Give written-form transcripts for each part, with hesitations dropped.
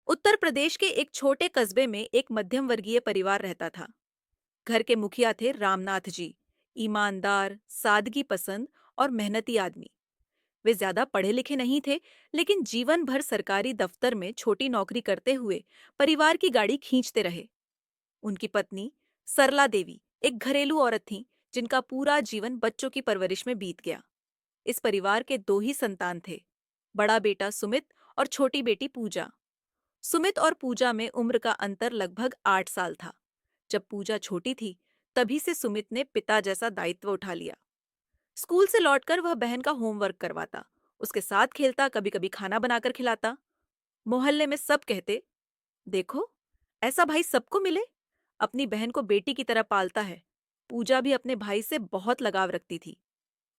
उत्तर प्रदेश के एक छोटे कस्बे में एक मध्यम वर्गीय परिवार रहता था। घर के मुखिया थे रामनाथ जी। ईमानदार, सादगी पसंद और मेहनती आदमी। वे ज्यादा पढ़े लिखे नहीं थे, लेकिन जीवन भर सरकारी दफ्तर में छोटी नौकरी करते हुए परिवार की गाड़ी खींचते रहे। उनकी पत्नी सरला देवी एक घरेलू औरत थीं, जिनका पूरा जीवन बच्चों की परवरिश में बीत गया। इस परिवार के दो ही संतान थे, बड़ा बेटा सुमित और छोटी बेटी पूजा। सुमित और पूजा में उम्र का अंतर लगभग 8 साल था। जब पूजा छोटी थी, तभी से सुमित ने पिता जैसा दायित्व उठा लिया। स्कूल से लौटकर वह बहन का होमवर्क करवाता, उसके साथ खेलता, कभी कभी खाना बनाकर खिलाता। मोहल्ले में सब कहते, देखो, ऐसा भाई सबको मिले। अपनी बहन को बेटी की तरह पालता है। पूजा भी अपने भाई से बहुत लगाव रखती थी।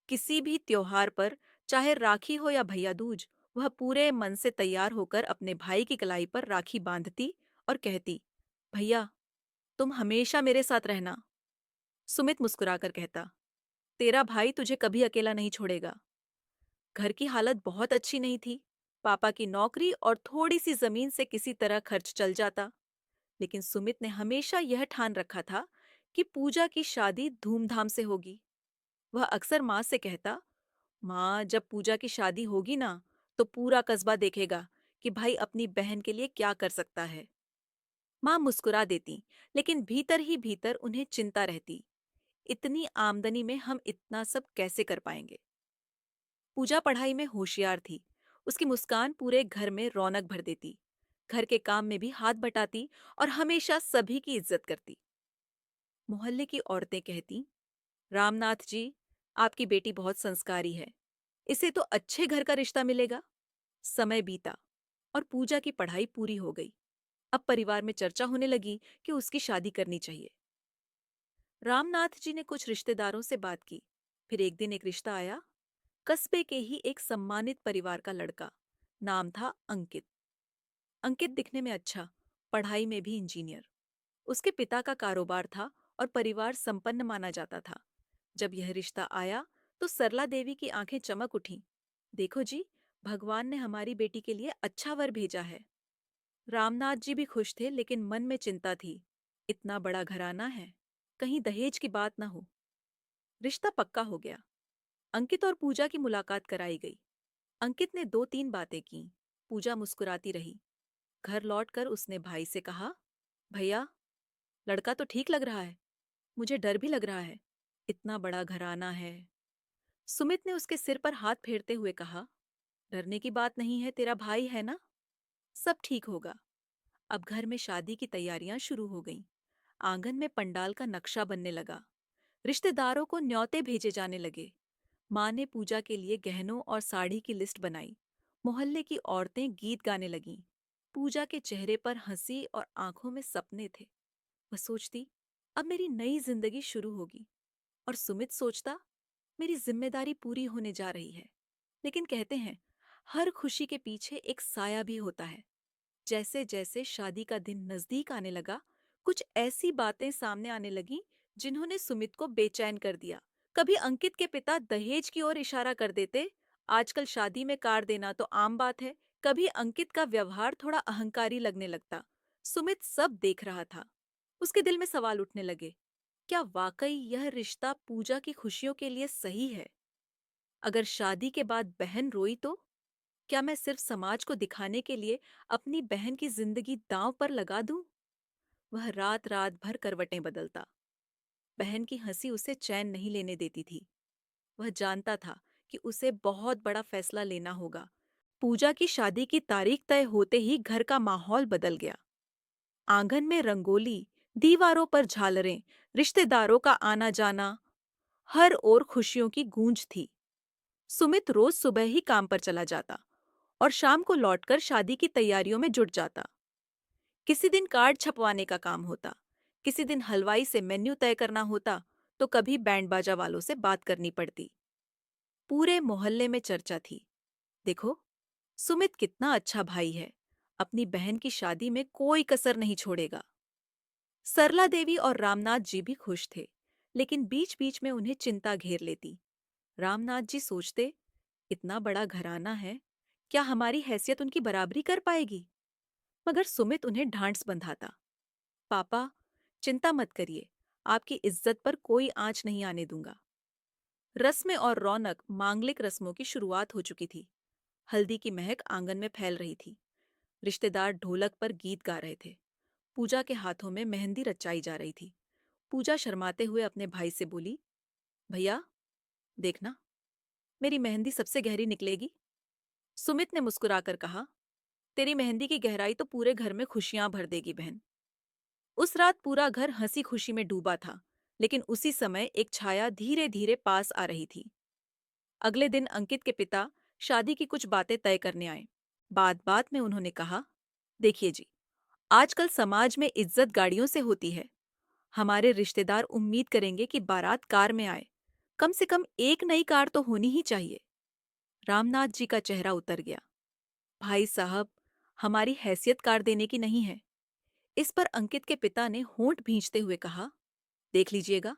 किसी भी त्योहार पर, चाहे राखी हो या भैया दूज, वह पूरे मन से तैयार होकर अपने भाई की कलाई पर राखी बांधती और कहती, भैया, तुम हमेशा मेरे साथ रहना। सुमित मुस्कुराकर कहता, तेरा भाई तुझे कभी अकेला नहीं छोड़ेगा। घर की हालत बहुत अच्छी नहीं थी। पापा की नौकरी और थोड़ी सी जमीन से किसी तरह खर्च चल जाता। लेकिन सुमित ने हमेशा यह ठान रखा था कि पूजा की शादी धूमधाम से होगी। वह अक्सर माँ से कहता, माँ, जब पूजा की शादी होगी ना, तो पूरा कस्बा देखेगा कि भाई अपनी बहन के लिए क्या कर सकता है। माँ मुस्कुरा देती, लेकिन भीतर ही भीतर उन्हें चिंता रहती, इतनी आमदनी में हम इतना सब कैसे कर पाएंगे। पूजा पढ़ाई में होशियार थी। उसकी मुस्कान पूरे घर में रौनक भर देती। घर के काम में भी हाथ बटाती और हमेशा सभी की इज्जत करती। मोहल्ले की औरतें कहती, रामनाथ जी, आपकी बेटी बहुत संस्कारी है। इसे तो अच्छे घर का रिश्ता मिलेगा। समय बीता और पूजा की पढ़ाई पूरी हो गई। अब परिवार में चर्चा होने लगी कि उसकी शादी करनी चाहिए। रामनाथ जी ने कुछ रिश्तेदारों से बात की। फिर एक दिन एक रिश्ता आया। कस्बे के ही एक सम्मानित परिवार का लड़का। नाम था अंकित। अंकित दिखने में अच्छा, पढ़ाई में भी इंजीनियर। उसके पिता का कारोबार था और परिवार संपन्न माना जाता था। जब यह रिश्ता आया तो सरला देवी की आंखें चमक उठीं। देखो जी, भगवान ने हमारी बेटी के लिए अच्छा वर भेजा है। रामनाथ जी भी खुश थे, लेकिन मन में चिंता थी। इतना बड़ा घराना है, कहीं दहेज की बात ना हो। रिश्ता पक्का हो गया। अंकित और पूजा की मुलाकात कराई गई। अंकित ने दो तीन बातें की। पूजा मुस्कुराती रही। घर लौटकर उसने भाई से कहा, भैया, लड़का तो ठीक लग रहा है, मुझे डर भी लग रहा है। इतना बड़ा घराना है। सुमित ने उसके सिर पर हाथ फेरते हुए कहा, डरने की बात नहीं है, तेरा भाई है ना, सब ठीक होगा। अब घर में शादी की तैयारियां शुरू हो गईं। आंगन में पंडाल का नक्शा बनने लगा। रिश्तेदारों को न्योते भेजे जाने लगे। माँ ने पूजा के लिए गहनों और साड़ी की लिस्ट बनाई। मोहल्ले की औरतें गीत गाने लगीं। पूजा के चेहरे पर हंसी और आंखों में सपने थे। वह सोचती, अब मेरी नई जिंदगी शुरू होगी। और सुमित सोचता, मेरी जिम्मेदारी पूरी होने जा रही है। लेकिन कहते हैं, हर खुशी के पीछे एक साया भी होता है। जैसे जैसे शादी का दिन नजदीक आने लगा, कुछ ऐसी बातें सामने आने लगीं जिन्होंने सुमित को बेचैन कर दिया। कभी अंकित के पिता दहेज की ओर इशारा कर देते, आजकल शादी में कार देना तो आम बात है। कभी अंकित का व्यवहार थोड़ा अहंकारी लगने लगता। सुमित सब देख रहा था। उसके दिल में सवाल उठने लगे, क्या वाकई यह रिश्ता पूजा की खुशियों के लिए सही है? अगर शादी के बाद बहन रोई तो क्या मैं सिर्फ समाज को दिखाने के लिए अपनी बहन की जिंदगी दांव पर लगा दूं? वह रात रात भर करवटें बदलता। बहन की हंसी उसे चैन नहीं लेने देती थी। वह जानता था कि उसे बहुत बड़ा फैसला लेना होगा। पूजा की शादी की तारीख तय होते ही घर का माहौल बदल गया। आंगन में रंगोली, दीवारों पर झालरें, रिश्तेदारों का आना जाना, हर ओर खुशियों की गूंज थी। सुमित रोज सुबह ही काम पर चला जाता और शाम को लौटकर शादी की तैयारियों में जुट जाता। किसी दिन कार्ड छपवाने का काम होता, किसी दिन हलवाई से मेन्यू तय करना होता, तो कभी बैंड बाजा वालों से बात करनी पड़ती। पूरे मोहल्ले में चर्चा थी, देखो, सुमित कितना अच्छा भाई है, अपनी बहन की शादी में कोई कसर नहीं छोड़ेगा। सरला देवी और रामनाथ जी भी खुश थे, लेकिन बीच बीच में उन्हें चिंता घेर लेती। रामनाथ जी सोचते, इतना बड़ा घराना है, क्या हमारी हैसियत उनकी बराबरी कर पाएगी? मगर सुमित उन्हें ढांढस बंधाता। पापा, चिंता मत करिए, आपकी इज्जत पर कोई आंच नहीं आने दूंगा। रस्में और रौनक मांगलिक रस्मों की शुरुआत हो चुकी थी। हल्दी की महक आंगन में फैल रही थी। रिश्तेदार ढोलक पर गीत गा रहे थे। पूजा के हाथों में मेहंदी रचाई जा रही थी। पूजा शर्माते हुए अपने भाई से बोली, भैया, देखना, मेरी मेहंदी सबसे गहरी निकलेगी। सुमित ने मुस्कुराकर कहा, तेरी मेहंदी की गहराई तो पूरे घर में खुशियां भर देगी बहन। उस रात पूरा घर हंसी खुशी में डूबा था, लेकिन उसी समय एक छाया धीरे धीरे पास आ रही थी। अगले दिन अंकित के पिता शादी की कुछ बातें तय करने आए। बात बात में उन्होंने कहा, देखिए जी, आजकल समाज में इज्जत गाड़ियों से होती है। हमारे रिश्तेदार उम्मीद करेंगे कि बारात कार में आए। कम से कम एक नई कार तो होनी ही चाहिए। रामनाथ जी का चेहरा उतर गया। भाई साहब, हमारी हैसियत कार देने की नहीं है। इस पर अंकित के पिता ने होंठ भींचते हुए कहा, देख लीजिएगा,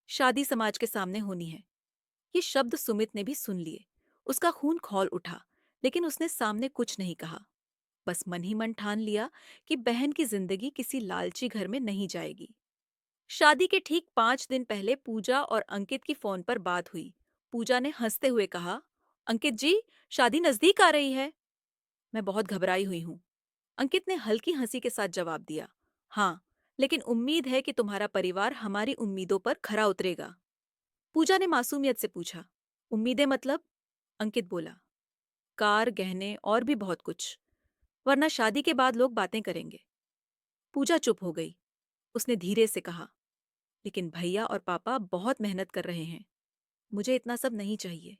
शादी समाज के सामने होनी है। ये शब्द सुमित ने भी सुन लिए। उसका खून खौल उठा, लेकिन उसने सामने कुछ नहीं कहा। बस मन ही मन ठान लिया कि बहन की जिंदगी किसी लालची घर में नहीं जाएगी। शादी के ठीक 5 दिन पहले पूजा और अंकित की फोन पर बात हुई। पूजा ने हंसते हुए कहा, अंकित जी, शादी नजदीक आ रही है। मैं बहुत घबराई हुई हूँ। अंकित ने हल्की हंसी के साथ जवाब दिया, हाँ, लेकिन उम्मीद है कि तुम्हारा परिवार हमारी उम्मीदों पर खरा उतरेगा। पूजा ने मासूमियत से पूछा, उम्मीदें मतलब? अंकित बोला, कार, गहने और भी बहुत कुछ, वरना शादी के बाद लोग बातें करेंगे। पूजा चुप हो गई। उसने धीरे से कहा, लेकिन भैया और पापा बहुत मेहनत कर रहे हैं। मुझे इतना सब नहीं चाहिए।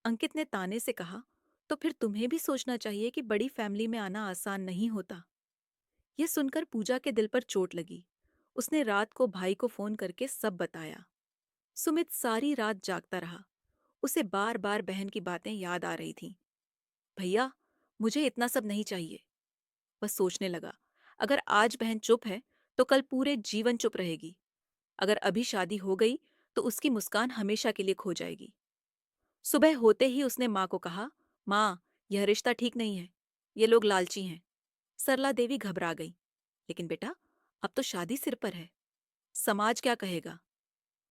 अंकित ने ताने से कहा, तो फिर तुम्हें भी सोचना चाहिए कि बड़ी फैमिली में आना आसान नहीं होता। यह सुनकर पूजा के दिल पर चोट लगी। उसने रात को भाई को फोन करके सब बताया। सुमित सारी रात जागता रहा। उसे बार बार बहन की बातें याद आ रही थीं। भैया, मुझे इतना सब नहीं चाहिए। वह सोचने लगा, अगर आज बहन चुप है तो कल पूरे जीवन चुप रहेगी। अगर अभी शादी हो गई तो उसकी मुस्कान हमेशा के लिए खो जाएगी। सुबह होते ही उसने माँ को कहा, माँ, यह रिश्ता ठीक नहीं है। ये लोग लालची हैं। सरला देवी घबरा गई। लेकिन बेटा, अब तो शादी सिर पर है। समाज क्या कहेगा?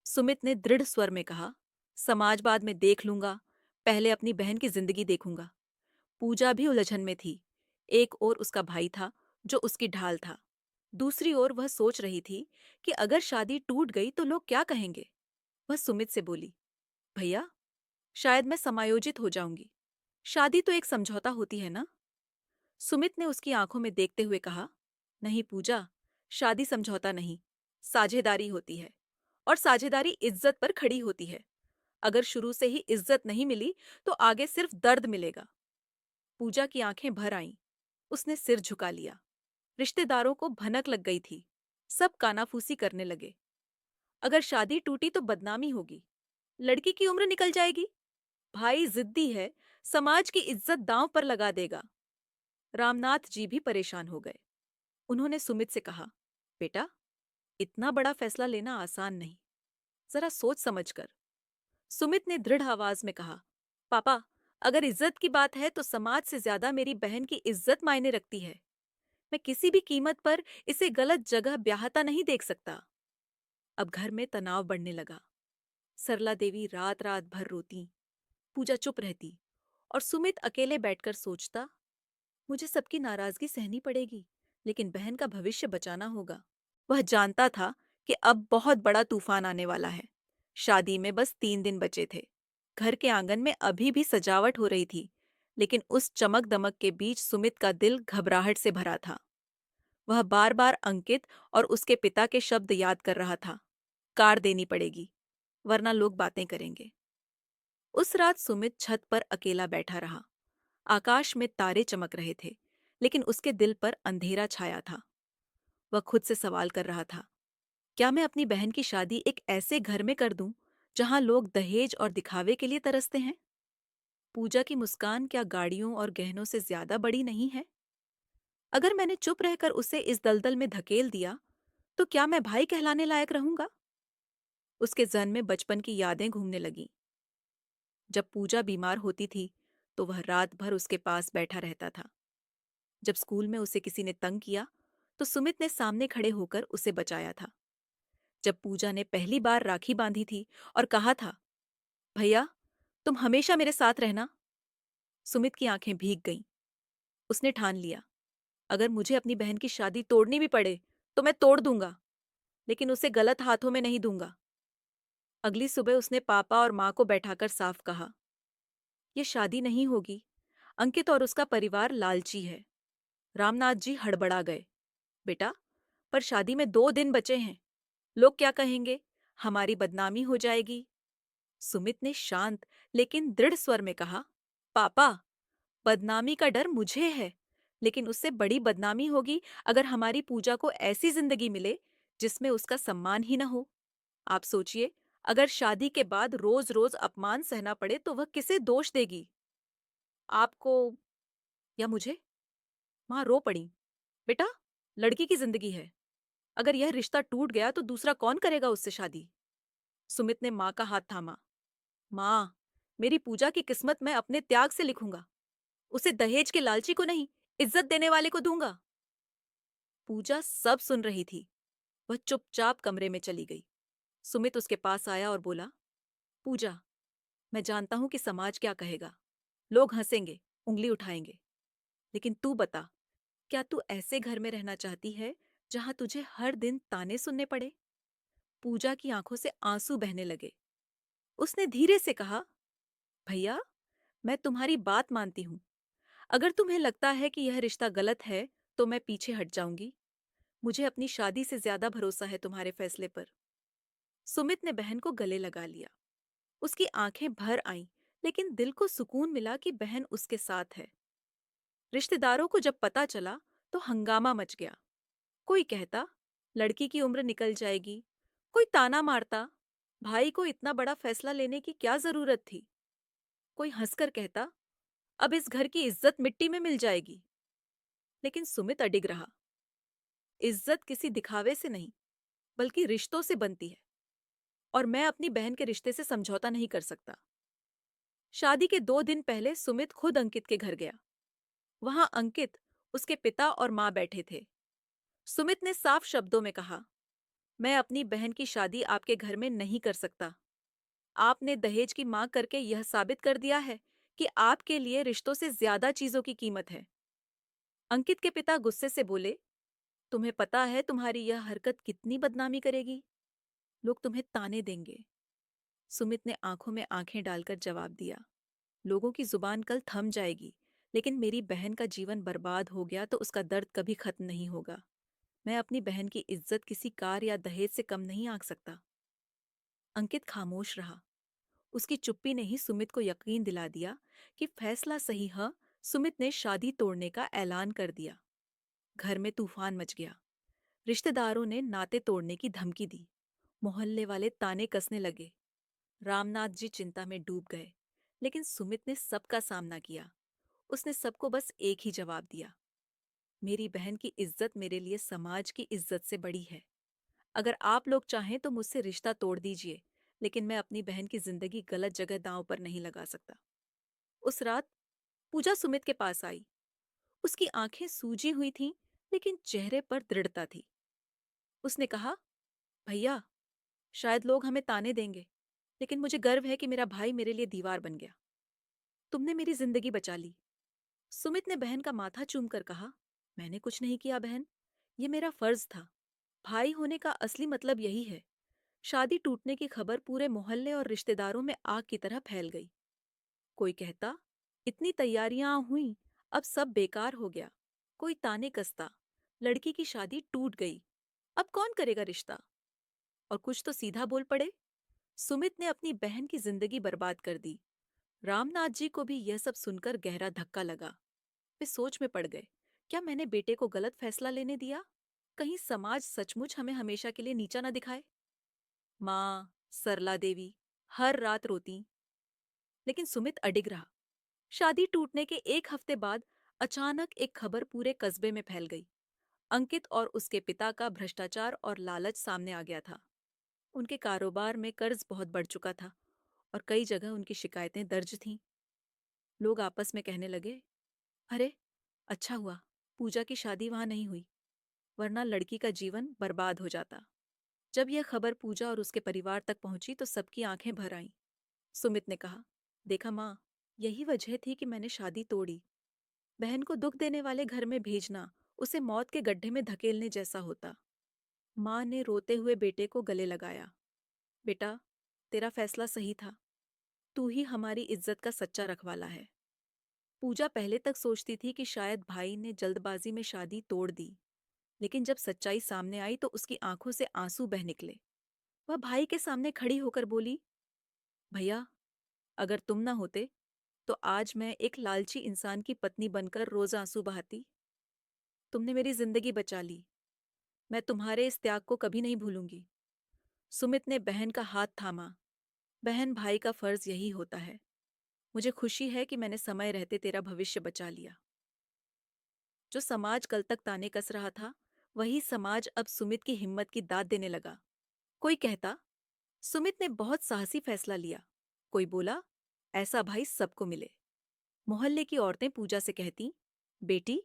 सुमित ने दृढ़ स्वर में कहा, समाज बाद में देख लूंगा, पहले अपनी बहन की जिंदगी देखूंगा। पूजा भी उलझन में थी। एक ओर उसका भाई था, जो उसकी ढाल था। दूसरी ओर वह सोच रही थी कि अगर शादी टूट गई तो लोग क्या कहेंगे। वह सुमित से बोली, भैया, शायद मैं समायोजित हो जाऊंगी। शादी तो एक समझौता होती है ना? सुमित ने उसकी आंखों में देखते हुए कहा, नहीं पूजा, शादी समझौता नहीं, साझेदारी होती है। और साझेदारी इज्जत पर खड़ी होती है। अगर शुरू से ही इज्जत नहीं मिली तो आगे सिर्फ दर्द मिलेगा। पूजा की आंखें भर आईं। उसने सिर झुका लिया। रिश्तेदारों को भनक लग गई थी। सब कानाफूसी करने लगे। अगर शादी टूटी तो बदनामी होगी, लड़की की उम्र निकल जाएगी, भाई जिद्दी है, समाज की इज्जत दांव पर लगा देगा। रामनाथ जी भी परेशान हो गए। उन्होंने सुमित से कहा, बेटा, इतना बड़ा फैसला लेना आसान नहीं, जरा सोच समझ कर। सुमित ने दृढ़ आवाज में कहा, पापा, अगर इज्जत की बात है तो समाज से ज्यादा मेरी बहन की इज्जत मायने रखती है। मैं किसी भी कीमत पर इसे गलत जगह ब्याहता नहीं देख सकता। अब घर में तनाव बढ़ने लगा। सरला देवी रात रात भर रोती। पूजा चुप रहती और सुमित अकेले बैठकर सोचता, मुझे सबकी नाराजगी सहनी पड़ेगी, लेकिन बहन का भविष्य बचाना होगा। वह जानता था कि अब बहुत बड़ा तूफान आने वाला है। शादी में बस 3 दिन बचे थे। घर के आंगन में अभी भी सजावट हो रही थी, लेकिन उस चमक दमक के बीच सुमित का दिल घबराहट से भरा था। वह बार बार अंकित और उसके पिता के शब्द याद कर रहा था, कार देनी पड़ेगी, वरना लोग बातें करेंगे। उस रात सुमित छत पर अकेला बैठा रहा। आकाश में तारे चमक रहे थे, लेकिन उसके दिल पर अंधेरा छाया था। वह खुद से सवाल कर रहा था, क्या मैं अपनी बहन की शादी एक ऐसे घर में कर दूं जहां लोग दहेज और दिखावे के लिए तरसते हैं? पूजा की मुस्कान क्या गाड़ियों और गहनों से ज्यादा बड़ी नहीं है? अगर मैंने चुप रहकर उसे इस दलदल में धकेल दिया तो क्या मैं भाई कहलाने लायक रहूंगा? उसके जहन में बचपन की यादें घूमने लगीं। जब पूजा बीमार होती थी तो वह रात भर उसके पास बैठा रहता था। जब स्कूल में उसे किसी ने तंग किया, तो सुमित ने सामने खड़े होकर उसे बचाया था। जब पूजा ने पहली बार राखी बांधी थी और कहा था, भैया, तुम हमेशा मेरे साथ रहना, सुमित की आंखें भीग गईं। उसने ठान लिया, अगर मुझे अपनी बहन की शादी तोड़नी भी पड़े, तो मैं तोड़ दूंगा, लेकिन उसे गलत हाथों में नहीं दूंगा। अगली सुबह उसने पापा और माँ को बैठाकर साफ कहा, ये शादी नहीं होगी। अंकित और उसका परिवार लालची है। रामनाथ जी हड़बड़ा गए। बेटा, पर शादी में 2 दिन बचे हैं। लोग क्या कहेंगे? हमारी बदनामी हो जाएगी। सुमित ने शांत लेकिन दृढ़ स्वर में कहा, पापा, बदनामी का डर मुझे है, लेकिन उससे बड़ी बदनामी होगी अगर हमारी पूजा को ऐसी जिंदगी मिले जिसमें उसका सम्मान ही न हो। आप सोचिए, अगर शादी के बाद रोज रोज अपमान सहना पड़े तो वह किसे दोष देगी? आपको या मुझे? माँ रो पड़ी। बेटा, लड़की की जिंदगी है। अगर यह रिश्ता टूट गया तो दूसरा कौन करेगा उससे शादी? सुमित ने माँ का हाथ थामा। माँ, मेरी पूजा की किस्मत मैं अपने त्याग से लिखूंगा। उसे दहेज के लालची को नहीं, इज्जत देने वाले को दूंगा। पूजा सब सुन रही थी। वह चुपचाप कमरे में चली गई। सुमित उसके पास आया और बोला, पूजा, मैं जानता हूं कि समाज क्या कहेगा। लोग हंसेंगे, उंगली उठाएंगे। लेकिन तू बता, क्या तू ऐसे घर में रहना चाहती है जहां तुझे हर दिन ताने सुनने पड़े? पूजा की आंखों से आंसू बहने लगे। उसने धीरे से कहा, भैया, मैं तुम्हारी बात मानती हूँ। अगर तुम्हें लगता है कि यह रिश्ता गलत है, तो मैं पीछे हट जाऊंगी। मुझे अपनी शादी से ज्यादा भरोसा है तुम्हारे फैसले पर। सुमित ने बहन को गले लगा लिया। उसकी आंखें भर आईं, लेकिन दिल को सुकून मिला कि बहन उसके साथ है। रिश्तेदारों को जब पता चला, तो हंगामा मच गया। कोई कहता, लड़की की उम्र निकल जाएगी। कोई ताना मारता, भाई को इतना बड़ा फैसला लेने की क्या जरूरत थी। कोई हंसकर कहता, अब इस घर की इज्जत मिट्टी में मिल जाएगी। लेकिन सुमित अडिग रहा। इज्जत किसी दिखावे से नहीं, बल्कि रिश्तों से बनती है, और मैं अपनी बहन के रिश्ते से समझौता नहीं कर सकता। शादी के 2 दिन पहले सुमित खुद अंकित के घर गया। वहां अंकित, उसके पिता और माँ बैठे थे। सुमित ने साफ शब्दों में कहा, मैं अपनी बहन की शादी आपके घर में नहीं कर सकता। आपने दहेज की मांग करके यह साबित कर दिया है कि आपके लिए रिश्तों से ज्यादा चीजों की कीमत है। अंकित के पिता गुस्से से बोले, तुम्हें पता है तुम्हारी यह हरकत कितनी बदनामी करेगी? लोग तुम्हें ताने देंगे। सुमित ने आंखों में आंखें डालकर जवाब दिया, लोगों की जुबान कल थम जाएगी, लेकिन मेरी बहन का जीवन बर्बाद हो गया तो उसका दर्द कभी खत्म नहीं होगा। मैं अपनी बहन की इज्जत किसी कार या दहेज से कम नहीं आंक सकता। अंकित खामोश रहा। उसकी चुप्पी ने ही सुमित को यकीन दिला दिया कि फैसला सही है। सुमित ने शादी तोड़ने का ऐलान कर दिया। घर में तूफान मच गया। रिश्तेदारों ने नाते तोड़ने की धमकी दी। मोहल्ले वाले ताने कसने लगे। रामनाथ जी चिंता में डूब गए। लेकिन सुमित ने सबका सामना किया। उसने सबको बस एक ही जवाब दिया, मेरी बहन की इज्जत मेरे लिए समाज की इज्जत से बड़ी है। अगर आप लोग चाहें तो मुझसे रिश्ता तोड़ दीजिए, लेकिन मैं अपनी बहन की जिंदगी गलत जगह दांव पर नहीं लगा सकता। उस रात पूजा सुमित के पास आई। उसकी आंखें सूजी हुई थीं, लेकिन चेहरे पर दृढ़ता थी। उसने कहा, भैया, शायद लोग हमें ताने देंगे, लेकिन मुझे गर्व है कि मेरा भाई मेरे लिए दीवार बन गया। तुमने मेरी जिंदगी बचा ली। सुमित ने बहन का माथा चूमकर कहा, मैंने कुछ नहीं किया बहन, ये मेरा फर्ज था। भाई होने का असली मतलब यही है। शादी टूटने की खबर पूरे मोहल्ले और रिश्तेदारों में आग की तरह फैल गई। कोई कहता, इतनी तैयारियां हुई, अब सब बेकार हो गया। कोई ताने कसता, लड़की की शादी टूट गई, अब कौन करेगा रिश्ता? और कुछ तो सीधा बोल पड़े, सुमित ने अपनी बहन की जिंदगी बर्बाद कर दी। रामनाथ जी को भी यह सब सुनकर गहरा धक्का लगा। वे सोच में पड़ गए, क्या मैंने बेटे को गलत फैसला लेने दिया? कहीं समाज सचमुच हमें हमेशा के लिए नीचा न दिखाए। माँ, सरला देवी हर रात रोती, लेकिन सुमित अडिग रहा। शादी टूटने के 1 हफ्ते बाद अचानक एक खबर पूरे कस्बे में फैल गई। अंकित और उसके पिता का भ्रष्टाचार और लालच सामने आ गया था। उनके कारोबार में कर्ज बहुत बढ़ चुका था और कई जगह उनकी शिकायतें दर्ज थीं। लोग आपस में कहने लगे, अरे, अच्छा हुआ पूजा की शादी वहां नहीं हुई, वरना लड़की का जीवन बर्बाद हो जाता। जब यह खबर पूजा और उसके परिवार तक पहुंची तो सबकी आंखें भर आईं। सुमित ने कहा, देखा माँ, यही वजह थी कि मैंने शादी तोड़ी। बहन को दुख देने वाले घर में भेजना उसे मौत के गड्ढे में धकेलने जैसा होता। माँ ने रोते हुए बेटे को गले लगाया। बेटा, तेरा फैसला सही था। तू ही हमारी इज्जत का सच्चा रखवाला है। पूजा पहले तक सोचती थी कि शायद भाई ने जल्दबाजी में शादी तोड़ दी, लेकिन जब सच्चाई सामने आई तो उसकी आंखों से आंसू बह निकले। वह भाई के सामने खड़ी होकर बोली, भैया, अगर तुम ना होते तो आज मैं एक लालची इंसान की पत्नी बनकर रोज आंसू बहाती। तुमने मेरी जिंदगी बचा ली। मैं तुम्हारे इस त्याग को कभी नहीं भूलूंगी। सुमित ने बहन का हाथ थामा। बहन भाई का फर्ज यही होता है। मुझे खुशी है कि मैंने समय रहते तेरा भविष्य बचा लिया। जो समाज कल तक ताने कस रहा था, वही समाज अब सुमित की हिम्मत की दाद देने लगा। कोई कहता, सुमित ने बहुत साहसी फैसला लिया। कोई बोला, ऐसा भाई सबको मिले। मोहल्ले की औरतें पूजा से कहती, बेटी,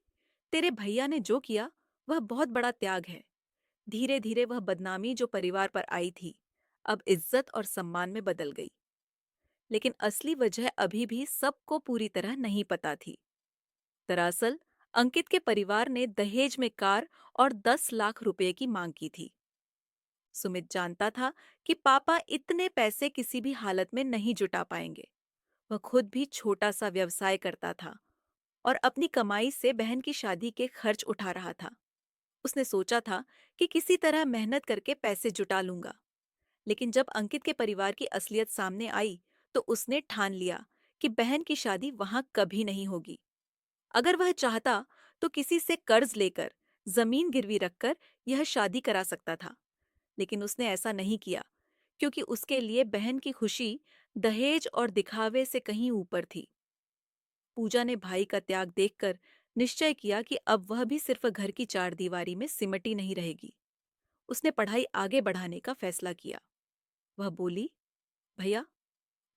तेरे भैया ने जो किया वह बहुत बड़ा त्याग है। धीरे धीरे वह बदनामी जो परिवार पर आई थी, अब इज्जत और सम्मान में बदल गई। लेकिन असली वजह अभी भी सबको पूरी तरह नहीं पता थी। दरअसल अंकित के परिवार ने दहेज में कार और 10 लाख रुपए की मांग की थी। सुमित जानता था कि पापा इतने पैसे किसी भी हालत में नहीं जुटा पाएंगे। वह खुद भी छोटा सा व्यवसाय करता था और अपनी कमाई से बहन की शादी के खर्च उठा रहा था। उसने सोचा था कि किसी तरह मेहनत करके पैसे जुटा लूंगा। लेकिन जब अंकित के परिवार की असलियत सामने आई तो उसने ठान लिया कि बहन की शादी वहां कभी नहीं होगी। अगर वह चाहता तो किसी से कर्ज लेकर, जमीन गिरवी रखकर यह शादी करा सकता था, लेकिन उसने ऐसा नहीं किया, क्योंकि उसके लिए बहन की खुशी दहेज और दिखावे से कहीं ऊपर थी। पूजा ने भाई का त्याग देखकर निश्चय किया कि अब वह भी सिर्फ घर की चारदीवारी में सिमटी नहीं रहेगी। उसने पढ़ाई आगे बढ़ाने का फैसला किया। वह बोली, भैया,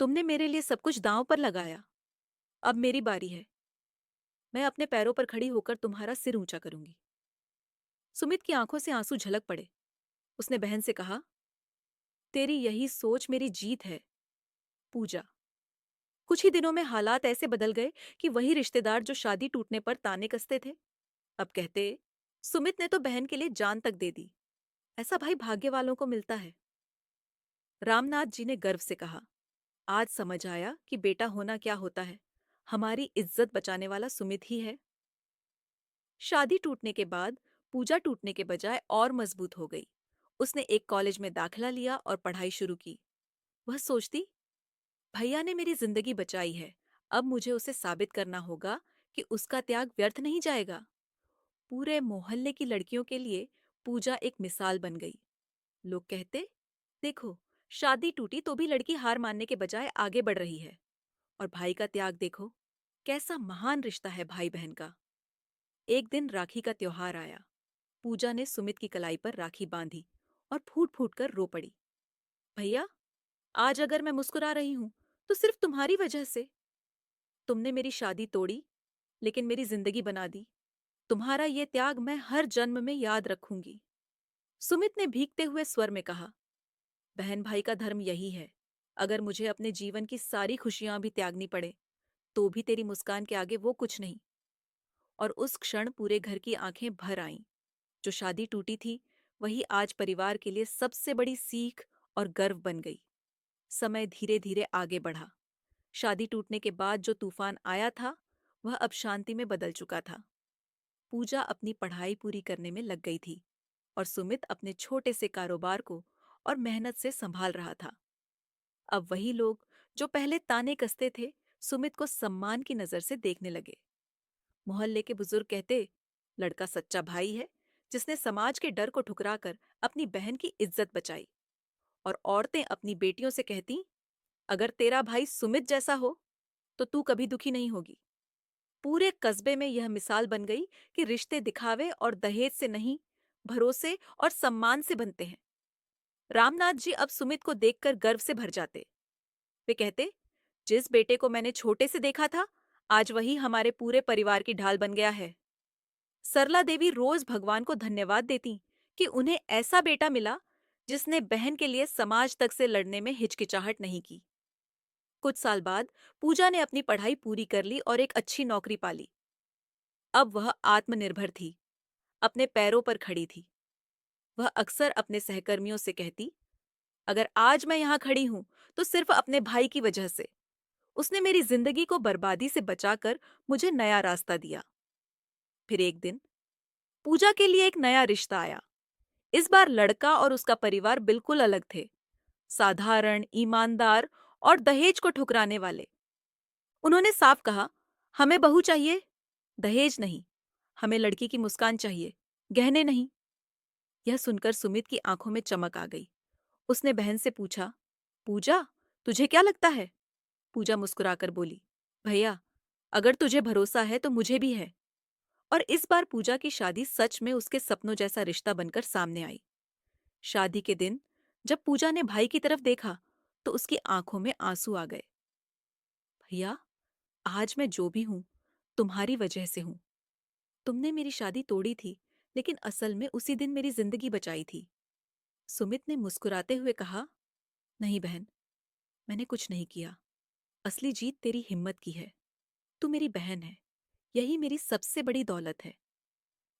तुमने मेरे लिए सब कुछ दांव पर लगाया। अब मेरी बारी है। मैं अपने पैरों पर खड़ी होकर तुम्हारा सिर ऊंचा करूंगी। सुमित की आंखों से आंसू झलक पड़े। उसने बहन से कहा, तेरी यही सोच मेरी जीत है। पूजा, कुछ ही दिनों में हालात ऐसे बदल गए कि वही रिश्तेदार जो शादी टूटने पर ताने कसते थे, अब कहते, सुमित ने तो बहन के लिए जान तक दे दी। ऐसा भाई भाग्य वालों को मिलता है। रामनाथ जी ने गर्व से कहा, आज समझ आया कि बेटा होना क्या होता है। हमारी इज्जत बचाने वाला सुमित ही है। शादी टूटने के बाद पूजा टूटने के बजाय और मजबूत हो गई। उसने एक कॉलेज में दाखिला लिया और पढ़ाई शुरू की। वह सोचती, भैया ने मेरी जिंदगी बचाई है, अब मुझे उसे साबित करना होगा कि उसका त्याग व्यर्थ नहीं जाएगा। पूरे मोहल्ले की लड़कियों के लिए पूजा एक मिसाल बन गई। लोग कहते, देखो, शादी टूटी तो भी लड़की हार मानने के बजाय आगे बढ़ रही है। और भाई का त्याग देखो, कैसा महान रिश्ता है भाई बहन का। एक दिन राखी का त्योहार आया। पूजा ने सुमित की कलाई पर राखी बांधी और फूट फूट कर रो पड़ी। भैया, आज अगर मैं मुस्कुरा रही हूं तो सिर्फ तुम्हारी वजह से। तुमने मेरी शादी तोड़ी, लेकिन मेरी जिंदगी बना दी। तुम्हारा ये त्याग मैं हर जन्म में याद रखूंगी। सुमित ने भीगते हुए स्वर में कहा, बहन भाई का धर्म यही है। अगर मुझे अपने जीवन की सारी खुशियां भी त्यागनी पड़े तो भी तेरी मुस्कान के आगे वो कुछ नहीं। और उस क्षण पूरे घर की आंखें भर आईं। जो शादी टूटी थी, वही आज परिवार के लिए सबसे बड़ी सीख और गर्व बन गई। समय धीरे धीरे आगे बढ़ा। शादी टूटने के बाद जो तूफान आया था, वह अब शांति में बदल चुका था। पूजा अपनी पढ़ाई पूरी करने में लग गई थी और सुमित अपने छोटे से कारोबार को और मेहनत से संभाल रहा था। अब वही लोग जो पहले ताने कसते थे, सुमित को सम्मान की नजर से देखने लगे। मोहल्ले के बुजुर्ग कहते, लड़का सच्चा भाई है, जिसने समाज के डर को ठुकराकर अपनी बहन की इज्जत बचाई। और औरतें अपनी बेटियों से कहती, अगर तेरा भाई सुमित जैसा हो तो तू कभी दुखी नहीं होगी। पूरे कस्बे में यह मिसाल बन गई कि रिश्ते दिखावे और दहेज से नहीं, भरोसे और सम्मान से बनते हैं। रामनाथ जी अब सुमित को देखकर गर्व से भर जाते। वे कहते, जिस बेटे को मैंने छोटे से देखा था, आज वही हमारे पूरे परिवार की ढाल बन गया है। सरला देवी रोज भगवान को धन्यवाद देती कि उन्हें ऐसा बेटा मिला जिसने बहन के लिए समाज तक से लड़ने में हिचकिचाहट नहीं की। कुछ साल बाद पूजा ने अपनी पढ़ाई पूरी कर ली और एक अच्छी नौकरी पाली। अब वह आत्मनिर्भर थी, अपने पैरों पर खड़ी थी। वह अक्सर अपने सहकर्मियों से कहती, अगर आज मैं यहाँ खड़ी हूं तो सिर्फ अपने भाई की वजह से। उसने मेरी जिंदगी को बर्बादी से बचाकर मुझे नया रास्ता दिया। फिर एक दिन पूजा के लिए एक नया रिश्ता आया। इस बार लड़का और उसका परिवार बिल्कुल अलग थे, साधारण, ईमानदार और दहेज को ठुकराने वाले। उन्होंने साफ कहा, हमें बहू चाहिए, दहेज नहीं। हमें लड़की की मुस्कान चाहिए, गहने नहीं। यह सुनकर सुमित की आंखों में चमक आ गई। उसने बहन से पूछा, पूजा, तुझे क्या लगता है? पूजा मुस्कुराकर बोली, भैया, अगर तुझे भरोसा है तो मुझे भी है। और इस बार पूजा की शादी सच में उसके सपनों जैसा रिश्ता बनकर सामने आई। शादी के दिन जब पूजा ने भाई की तरफ देखा तो उसकी आंखों में आंसू आ गए। भैया, आज मैं जो भी हूं तुम्हारी वजह से हूं। तुमने मेरी शादी तोड़ी थी, लेकिन असल में उसी दिन मेरी जिंदगी बचाई थी। सुमित ने मुस्कुराते हुए कहा, नहीं बहन, मैंने कुछ नहीं किया। असली जीत तेरी हिम्मत की है। तू मेरी बहन है, यही मेरी सबसे बड़ी दौलत है।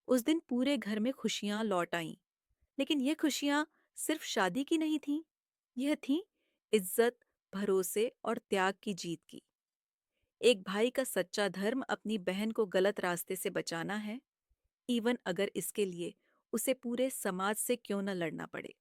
उस दिन पूरे घर में खुशियां लौट आईं, लेकिन ये खुशियां सिर्फ शादी की नहीं थीं, यह थी इज्जत, भरोसे और त्याग की जीत की। एक भाई का सच्चा धर्म अपनी बहन को गलत रास्ते से बचाना है, इवन अगर इसके लिए उसे पूरे समाज से क्यों न लड़ना पड़े।